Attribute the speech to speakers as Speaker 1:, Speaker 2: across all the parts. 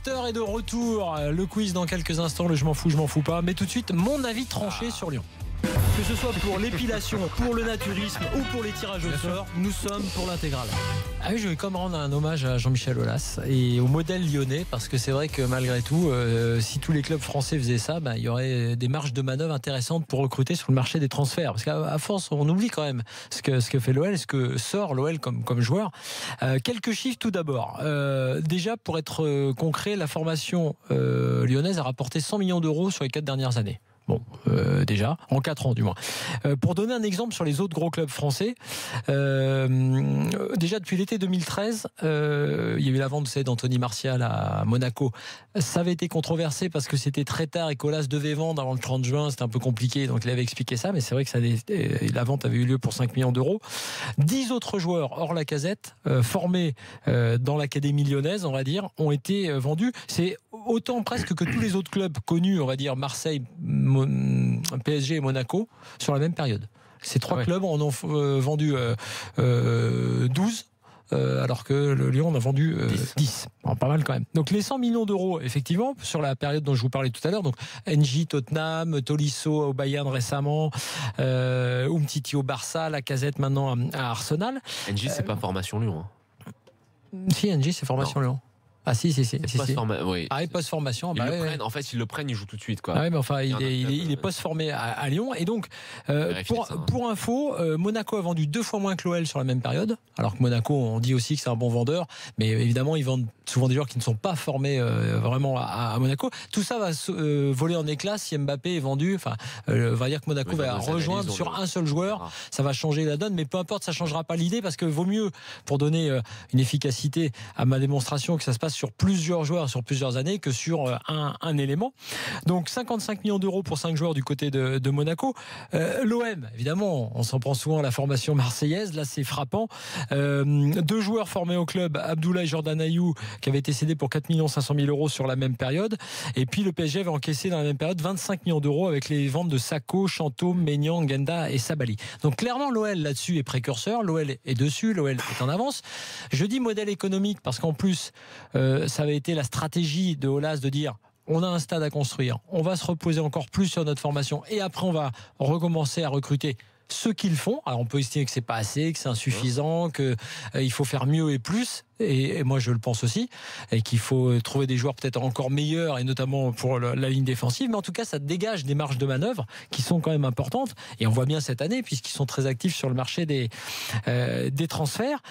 Speaker 1: l'after est de retour. Le quiz dans quelques instants, le je m'en fous pas. Mais tout de suite, mon avis tranché sur Lyon. Que ce soit pour l'épilation, pour le naturisme ou pour les tirages au sort, nous sommes pour l'intégrale. Ah oui, je vais comme rendre un hommage à Jean-Michel Aulas et au modèle lyonnais, parce que c'est vrai que malgré tout, si tous les clubs français faisaient ça, il y aurait des marges de manœuvre intéressantes pour recruter sur le marché des transferts. Parce qu'à force, on oublie quand même ce que fait l'OL, ce que sort l'OL comme joueur. Quelques chiffres tout d'abord. Déjà, pour être concret, la formation lyonnaise a rapporté 100 millions d'euros sur les 4 dernières années. Bon, déjà, en 4 ans du moins. Pour donner un exemple sur les autres gros clubs français, déjà depuis l'été 2013, il y a eu la vente d'Anthony Martial à Monaco. Ça avait été controversé parce que c'était très tard et qu'Aulas devait vendre avant le 30 juin, c'était un peu compliqué, donc il avait expliqué ça, mais c'est vrai que la vente avait eu lieu pour 5 millions d'euros. 10 autres joueurs hors Lacazette, formés dans l'académie lyonnaise, on va dire, ont été vendus. C'est autant presque que tous les autres clubs connus, on va dire Marseille, PSG et Monaco, sur la même période. Ces 3 clubs en ont vendu 12, alors que le Lyon en a vendu 10. Bon, pas mal quand même. Donc les 100 millions d'euros, effectivement, sur la période dont je vous parlais tout à l'heure, donc NJ, Tottenham, Tolisso au Bayern récemment, Umtiti au Barça, Lacazette maintenant à Arsenal.
Speaker 2: NJ, c'est pas formation Lyon.
Speaker 1: Si, NJ, c'est formation Lyon. Ah si.
Speaker 2: Oui.
Speaker 1: Ah, et post-formation.
Speaker 2: En fait, ils le prennent, ils jouent tout de suite. Quoi.
Speaker 1: Ah ouais, mais enfin, il est post-formé à Lyon. Et donc, pour info, Monaco a vendu 2 fois moins que l'OL sur la même période. Alors que Monaco, on dit aussi que c'est un bon vendeur. Mais évidemment, ils vendent souvent des joueurs qui ne sont pas formés vraiment à Monaco. Tout ça va voler en éclats si Mbappé est vendu. Enfin, on va dire que Monaco va rejoindre sur un seul joueur. Ça va changer la donne. Mais peu importe, ça ne changera pas l'idée. Parce que vaut mieux, pour donner une efficacité à ma démonstration, que ça se passe sur plusieurs joueurs, sur plusieurs années, que sur un élément. Donc 55 millions d'euros pour 5 joueurs du côté de Monaco. L'OM, évidemment, on s'en prend souvent à la formation marseillaise. Là, c'est frappant. 2 joueurs formés au club, Abdoulaye Jordan Ayou, qui avait été cédé pour 4 500 000 euros sur la même période. Et puis le PSG avait encaissé dans la même période 25 millions d'euros avec les ventes de Sakho, Chantôme, Maignan, Genda et Sabali. Donc clairement, l'OL là-dessus est précurseur. L'OL est dessus. L'OL est en avance. Je dis modèle économique parce qu'en plus, ça avait été la stratégie de Aulas de dire on a un stade à construire, on va se reposer encore plus sur notre formation et après on va recommencer à recruter ceux qu'ils font. Alors on peut estimer que c'est pas assez, que c'est insuffisant, qu'il faut faire mieux et plus. Et moi je le pense aussi, et qu'il faut trouver des joueurs peut-être encore meilleurs, et notamment pour la ligne défensive, mais en tout cas ça dégage des marges de manœuvre qui sont quand même importantes, et on voit bien cette année puisqu'ils sont très actifs sur le marché des transferts.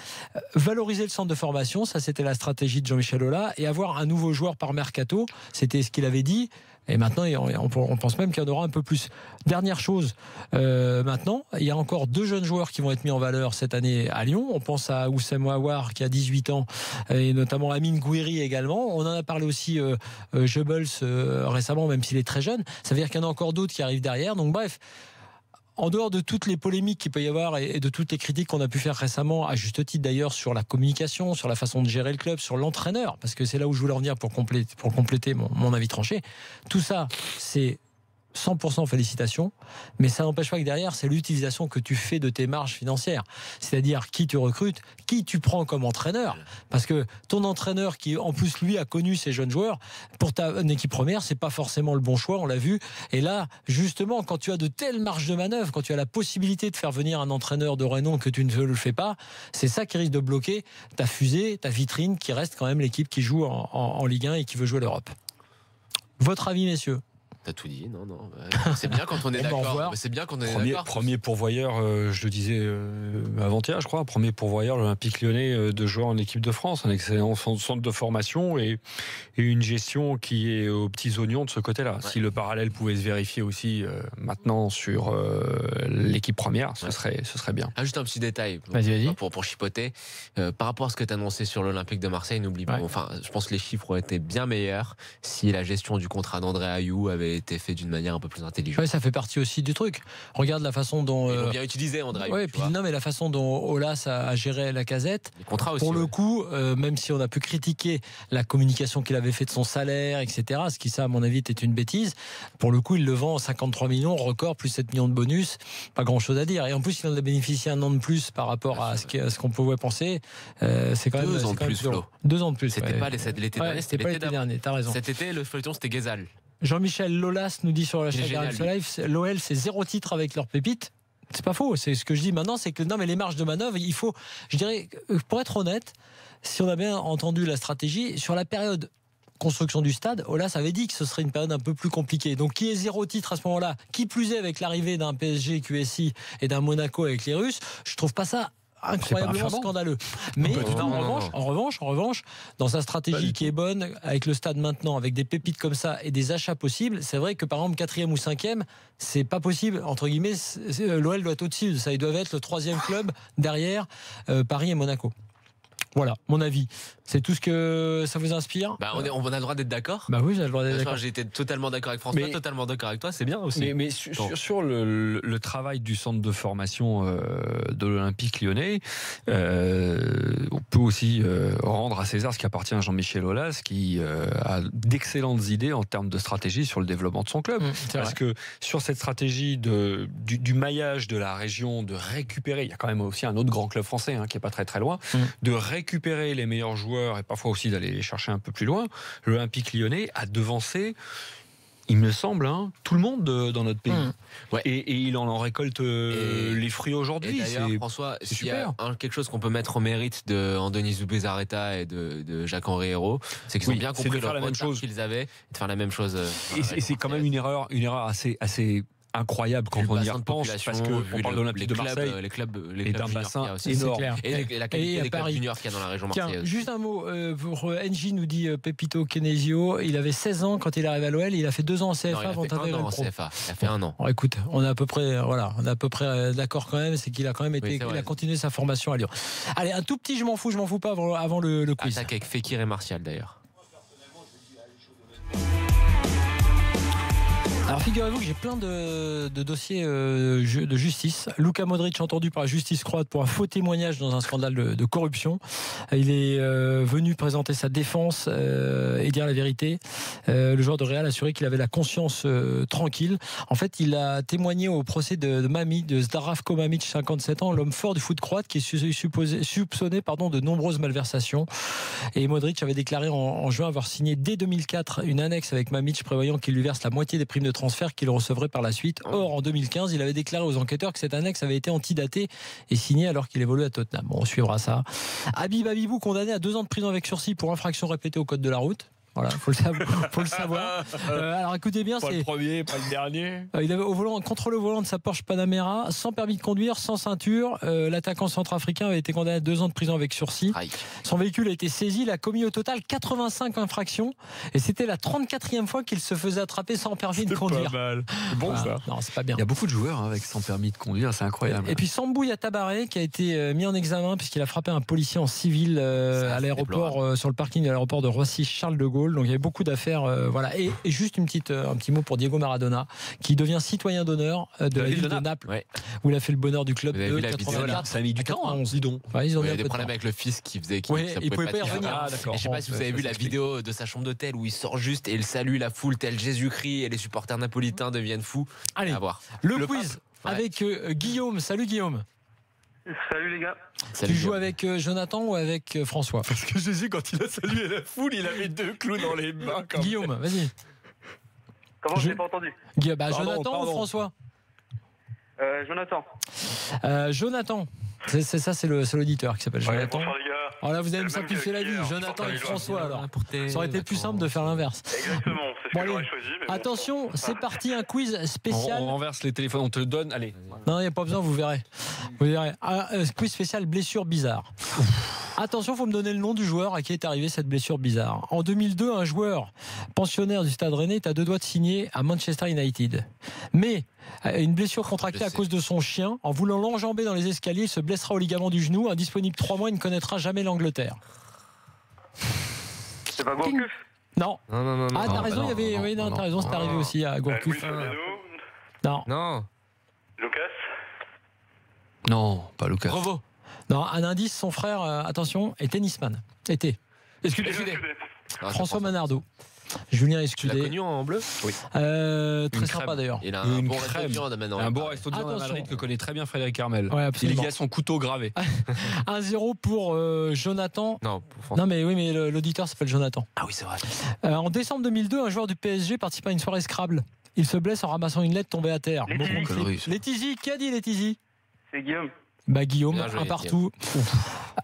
Speaker 1: Valoriser le centre de formation, ça c'était la stratégie de Jean-Michel Aulas, et avoir un nouveau joueur par mercato, c'était ce qu'il avait dit. Et maintenant, on pense même qu'il y en aura un peu plus. Dernière chose, maintenant, il y a encore 2 jeunes joueurs qui vont être mis en valeur cette année à Lyon. On pense à Oussem Aouar qui a 18 ans et notamment Amine Gouiri également. On en a parlé aussi Goebbels récemment, même s'il est très jeune. Ça veut dire qu'il y en a encore d'autres qui arrivent derrière. Donc bref, en dehors de toutes les polémiques qu'il peut y avoir et de toutes les critiques qu'on a pu faire récemment, à juste titre d'ailleurs, sur la communication, sur la façon de gérer le club, sur l'entraîneur, parce que c'est là où je voulais en venir pour compléter mon avis tranché, tout ça, c'est 100% félicitations, mais ça n'empêche pas que derrière, c'est l'utilisation que tu fais de tes marges financières. C'est-à-dire qui tu recrutes, qui tu prends comme entraîneur. Parce que ton entraîneur, qui en plus lui a connu ces jeunes joueurs, pour ta équipe première, c'est pas forcément le bon choix, on l'a vu. Et là, justement, quand tu as de telles marges de manœuvre, quand tu as la possibilité de faire venir un entraîneur de renom que tu ne le fais pas, c'est ça qui risque de bloquer ta fusée, ta vitrine, qui reste quand même l'équipe qui joue en Ligue 1 et qui veut jouer l'Europe. Votre avis, messieurs?
Speaker 2: T'as tout dit, non. C'est bien quand on est d'accord. C'est bien quand on est d'accord.
Speaker 3: Premier pourvoyeur, je le disais avant-hier, je crois, premier pourvoyeur, l'Olympique Lyonnais de joueurs en équipe de France, un excellent centre de formation et une gestion qui est aux petits oignons de ce côté-là. Ouais. Si le parallèle pouvait se vérifier aussi maintenant sur l'équipe première, ce serait bien.
Speaker 2: Ah, juste un petit détail pour chipoter. Par rapport à ce que tu as annoncé sur l'Olympique de Marseille, n'oublie pas. Enfin, je pense que les chiffres auraient été bien meilleurs si la gestion du contrat d'André Ayou avait été fait d'une manière un peu plus intelligente.
Speaker 1: Ouais, ça fait partie aussi du truc. Regarde la façon dont
Speaker 2: ils l'ont bien utilisé, André.
Speaker 1: Ouais, puis non, mais la façon dont Aulas a géré Lacazette.
Speaker 2: Les contrats aussi.
Speaker 1: Pour le coup, même si on a pu critiquer la communication qu'il avait fait de son salaire, etc., ce qui, ça, à mon avis, était une bêtise. Pour le coup, il le vend 53 millions, record, plus 7 millions de bonus. Pas grand-chose à dire. Et en plus, il en a bénéficié un an de plus par rapport à ce qu'on pouvait penser. C'est quand même
Speaker 2: 2 ans de plus, Flo.
Speaker 1: 2 ans de plus.
Speaker 2: C'était pas l'été dernier,
Speaker 1: c'était pas l'été dernier. T'as raison.
Speaker 2: Cet été, le feuilleton, c'était Ghezal.
Speaker 1: Jean-Michel Lolas nous dit sur la chaîne Live, l'OL, c'est 0 titre avec leurs pépites. C'est pas faux. C'est ce que je dis maintenant, c'est que non, mais les marges de manœuvre, il faut, je dirais, pour être honnête, si on a bien entendu la stratégie sur la période construction du stade, Aulas avait dit que ce serait une période un peu plus compliquée. Donc, qui est 0 titre à ce moment-là, qui plus est avec l'arrivée d'un PSG QSI et d'un Monaco avec les Russes, je trouve pas ça incroyablement scandaleux. Mais en revanche, dans sa stratégie qui est bonne, avec le stade maintenant, avec des pépites comme ça et des achats possibles, c'est vrai que par exemple 4e ou 5e, c'est pas possible, entre guillemets, l'OL doit être au-dessus, ça, ils doivent être le 3e club derrière Paris et Monaco. Voilà, mon avis. C'est tout ce que ça vous inspire.
Speaker 2: On a le droit d'être d'accord.
Speaker 1: Bah oui, j'ai le droit d'être d'accord.
Speaker 2: J'ai été totalement d'accord avec François, totalement d'accord avec toi, c'est bien aussi.
Speaker 3: Mais sur le travail du centre de formation de l'Olympique Lyonnais, on peut aussi rendre à César ce qui appartient à Jean-Michel Aulas, qui a d'excellentes idées en termes de stratégie sur le développement de son club. Parce que sur cette stratégie du maillage de la région, de récupérer, il y a quand même aussi un autre grand club français qui n'est pas très très loin, de récupérer les meilleurs joueurs et parfois aussi d'aller les chercher un peu plus loin. L'Olympique Lyonnais a devancé, il me semble, tout le monde dans notre pays. Ouais. Et il en récolte les fruits aujourd'hui.
Speaker 2: Et d'ailleurs, François, s'il y a quelque chose qu'on peut mettre au mérite de Andoni Zubizarreta et de Jacques-Henri Hérault, c'est qu'ils ont bien compris le retard qu'ils avaient, de faire la même chose.
Speaker 3: Et c'est quand même une erreur assez incroyable quand on y repense, parce qu'on parle de l'Olympique de Marseille,
Speaker 2: les clubs
Speaker 3: d'un bassin
Speaker 2: énorme, et la qualité des clubs juniors qu'il y a dans la région marseillaise.
Speaker 1: Juste un mot pour NJ, nous dit Pepito Kenesio, il avait 16 ans quand il arrive à l'OL, il a fait 2 ans en CFA avant d'intégrer le pro.
Speaker 2: Il a fait 1 an.
Speaker 1: Alors, écoute, on est à peu près d'accord quand même, c'est qu'il a quand même été, il a continué sa formation à Lyon. Allez, un tout petit je m'en fous pas avant le quiz.
Speaker 2: Attaque avec Fekir et Martial d'ailleurs.
Speaker 1: Alors figurez-vous que j'ai plein de dossiers de justice. Luka Modric entendu par la justice croate pour un faux témoignage dans un scandale de corruption. Il est venu présenter sa défense et dire la vérité. Le joueur de Real a assuré qu'il avait la conscience tranquille. En fait, il a témoigné au procès de Zdravko Mamić, 57 ans, l'homme fort du foot croate qui est soupçonné de nombreuses malversations. Et Modric avait déclaré en juin avoir signé dès 2004 une annexe avec Mamić prévoyant qu'il lui verse la moitié des primes de transfert qu'il recevrait par la suite. Or, en 2015, il avait déclaré aux enquêteurs que cette annexe avait été antidatée et signée alors qu'il évoluait à Tottenham. Bon, on suivra ça. Habib Habibou, condamné à 2 ans de prison avec sursis pour infraction répétée au code de la route. Voilà, faut le savoir. Alors écoutez bien,
Speaker 3: pas le premier, pas le dernier.
Speaker 1: Il avait contre le volant de sa Porsche Panamera, sans permis de conduire, sans ceinture. L'attaquant centrafricain avait été condamné à 2 ans de prison avec sursis. Son véhicule a été saisi. Il a commis au total 85 infractions et c'était la 34e fois qu'il se faisait attraper sans permis de conduire.
Speaker 3: Pas mal. C'est bon ça.
Speaker 1: Non, c'est pas bien.
Speaker 3: Il y a beaucoup de joueurs avec sans permis de conduire, c'est incroyable.
Speaker 1: Et puis Sambou Yatabaré qui a été mis en examen puisqu'il a frappé un policier en civil à l'aéroport, sur le parking de l'aéroport de Roissy-Charles de Gaulle. Donc il y avait beaucoup d'affaires, voilà. Et juste un petit mot pour Diego Maradona, qui devient citoyen d'honneur de la ville de Naples, où il a fait le bonheur du club de 84.
Speaker 3: Ça a mis du temps, dis donc.
Speaker 2: Ouais, il y a des problèmes avec le fils qui faisait qu'il
Speaker 1: il pouvait pas y revenir.
Speaker 2: Je ne sais pas si vous avez vu la vidéo de sa chambre d'hôtel où il sort juste et il salue la foule tel Jésus-Christ et les supporters napolitains deviennent fous.
Speaker 1: Allez, le quiz avec Guillaume. Salut Guillaume.
Speaker 4: Salut les gars.
Speaker 1: Tu joues avec Jonathan ou avec François?
Speaker 3: Parce que Jésus, quand il a salué la foule, il avait 2 clous dans les mains.
Speaker 1: Guillaume, vas-y.
Speaker 4: Comment je n'ai pas entendu?
Speaker 1: Jonathan ou François?
Speaker 4: Jonathan.
Speaker 1: Jonathan. C'est l'auditeur qui s'appelle Jonathan.
Speaker 4: Bonsoir les gars.
Speaker 1: Alors là, vous allez me simplifier la vie. Jonathan et François, alors. Ça aurait été plus simple de faire l'inverse.
Speaker 4: Exactement, c'est ce que j'aurais choisi.
Speaker 1: Attention, c'est parti, un quiz spécial.
Speaker 3: On renverse les téléphones, on te le donne. Allez.
Speaker 1: Non, il n'y a pas besoin, vous verrez. Un quiz spécial blessure bizarre. Attention, il faut me donner le nom du joueur à qui est arrivée cette blessure bizarre. En 2002, un joueur pensionnaire du Stade Rennais est à 2 doigts de signer à Manchester United. Mais une blessure contractée à cause de son chien, en voulant l'enjamber dans les escaliers, il se blessera au ligament du genou. Indisponible 3 mois, il ne connaîtra jamais l'Angleterre.
Speaker 4: C'est pas Gourcuff?
Speaker 1: Non. Ah, t'as raison, il y avait. Oui, non, t'as raison, c'est arrivé aussi à Gourcuff. Non.
Speaker 4: Lucas.
Speaker 3: Non, pas Lucas.
Speaker 1: Bravo. Non, un indice, son frère, attention, est tennisman. Était.
Speaker 2: Escudé.
Speaker 1: François Manardo. Julien Escudé.
Speaker 2: Tu l'as connu en bleu?
Speaker 1: Oui. Très sympa d'ailleurs.
Speaker 2: Il a un bon resto de viande maintenant.
Speaker 3: Un bon resto de viande à Madrid que connaît très bien Frédéric Carmel.
Speaker 1: Ouais, absolument.
Speaker 3: Il y a son couteau gravé.
Speaker 1: 1-0 pour Jonathan. Non, mais oui, mais l'auditeur s'appelle Jonathan.
Speaker 2: Ah oui, c'est vrai.
Speaker 1: En décembre 2002, un joueur du PSG participe à une soirée Scrabble. Il se blesse en ramassant une lettre tombée à terre. Letizy, qui a dit Letizy?
Speaker 4: C'est Guillaume.
Speaker 1: Guillaume, un partout.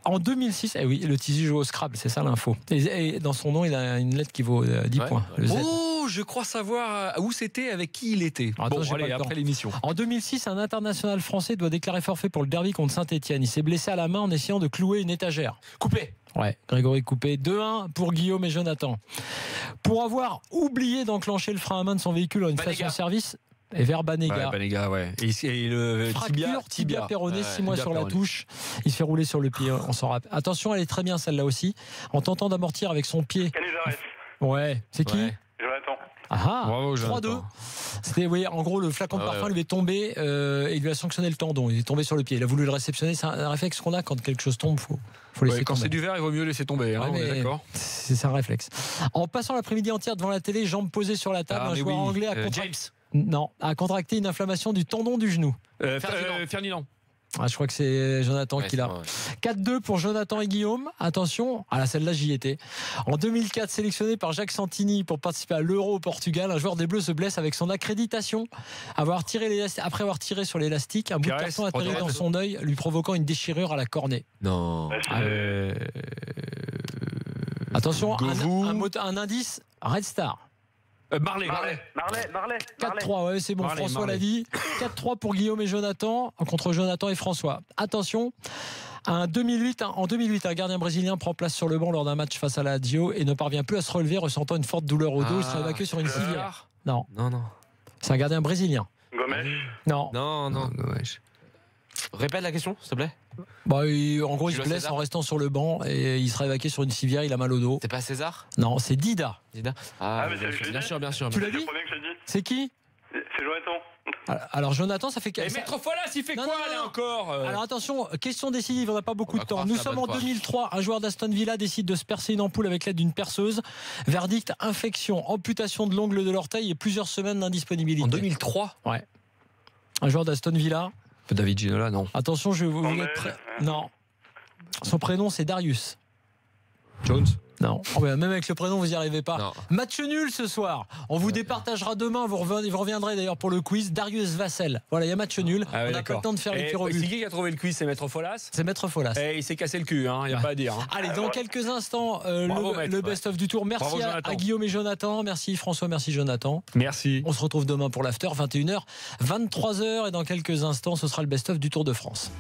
Speaker 1: En 2006, oui, le Tizi joue au Scrabble, c'est ça l'info. Et dans son nom, il a une lettre qui vaut 10 points.
Speaker 3: Oh, je crois savoir où c'était, avec qui il était. Allez, après l'émission.
Speaker 1: En 2006, un international français doit déclarer forfait pour le derby contre Saint-Etienne. Il s'est blessé à la main en essayant de clouer une étagère.
Speaker 2: Coupé.
Speaker 1: Ouais, Grégory Coupé. 2-1 pour Guillaume et Jonathan. Pour avoir oublié d'enclencher le frein à main de son véhicule en une station-service. Et vers Banega.
Speaker 3: Banega, ouais. Et le
Speaker 1: tibia péroné, 6 mois sur la touche. Il se fait rouler sur le pied, on s'en rappelle. Attention, elle est très bien celle-là aussi. En tentant d'amortir avec son pied. Ouais, c'est qui?
Speaker 4: Jonathan.
Speaker 1: Ah,
Speaker 3: bravo,
Speaker 1: 3-2. C'était, oui, en gros, le flacon de parfum lui est tombé et il lui a sanctionné le tendon. Il est tombé sur le pied. Il a voulu le réceptionner. C'est un réflexe qu'on a quand quelque chose tombe. Faut laisser
Speaker 3: quand
Speaker 1: tomber.
Speaker 3: c'est du verre, il vaut mieux laisser tomber. On est d'accord.
Speaker 1: C'est un réflexe. En passant l'après-midi entière devant la télé, jambes posées sur la table, un joueur anglais a contracté une inflammation du tendon du genou.
Speaker 3: Ferdinand.
Speaker 1: Je crois que c'est Jonathan qui l'a. 4-2 pour Jonathan et Guillaume. Attention, celle-là j'y étais. En 2004, sélectionné par Jacques Santini pour participer à l'Euro au Portugal, un joueur des Bleus se blesse avec son accréditation. Après avoir tiré sur l'élastique, un bout de carton atterri dans son œil, lui provoquant une déchirure à la cornée.
Speaker 2: Non.
Speaker 1: Attention, un indice, Red Star.
Speaker 4: Marley.
Speaker 1: 4-3, ouais, c'est bon, François l'a dit. 4-3 pour Guillaume et Jonathan, contre Jonathan et François. Attention, en 2008, un gardien brésilien prend place sur le banc lors d'un match face à la Lazio et ne parvient plus à se relever, ressentant une forte douleur au dos. Il sera évacué sur une civière. Non. C'est un gardien brésilien.
Speaker 4: Gomes.
Speaker 1: Non.
Speaker 3: Gomes.
Speaker 2: Répète la question, s'il te plaît.
Speaker 1: En gros, il se blesse en restant sur le banc et il sera évacué sur une civière. Il a mal au dos.
Speaker 2: C'est pas César?
Speaker 1: Non, c'est Dida.
Speaker 2: Bien sûr.
Speaker 1: Tu l'as dit? C'est qui?
Speaker 4: C'est Jonathan.
Speaker 1: Alors Jonathan, ça fait
Speaker 3: Et Maître Folas, il fait quoi là encore
Speaker 1: Alors attention, question décisive, on n'a pas beaucoup de temps. Nous sommes en 2003, un joueur d'Aston Villa décide de se percer une ampoule avec l'aide d'une perceuse. Verdict, infection, amputation de l'ongle de l'orteil et plusieurs semaines d'indisponibilité.
Speaker 3: En 2003?
Speaker 1: Ouais. Un joueur d'Aston Villa.
Speaker 3: David Ginola, non.
Speaker 1: Attention, je vais vous mettre prêt. Non. Son prénom, c'est Darius.
Speaker 3: Jones?
Speaker 1: Non. Même avec le prénom, vous n'y arrivez pas.
Speaker 2: Non.
Speaker 1: Match nul ce soir. On vous départagera demain. Vous reviendrez d'ailleurs pour le quiz. Darius Vassel. Voilà, il y a match nul. On n'a pas le temps de faire les tirs au but.
Speaker 3: C'est qui a trouvé le quiz? C'est Maître Folas?
Speaker 1: C'est Maître Folas.
Speaker 3: Il s'est cassé le cul, il n'y a pas à dire.
Speaker 1: Allez, dans quelques instants, le best-of du tour. Merci à Guillaume et Jonathan. Merci François, merci Jonathan.
Speaker 3: Merci.
Speaker 1: On se retrouve demain pour l'after, 21h, 23h. Et dans quelques instants, ce sera le best-of du Tour de France.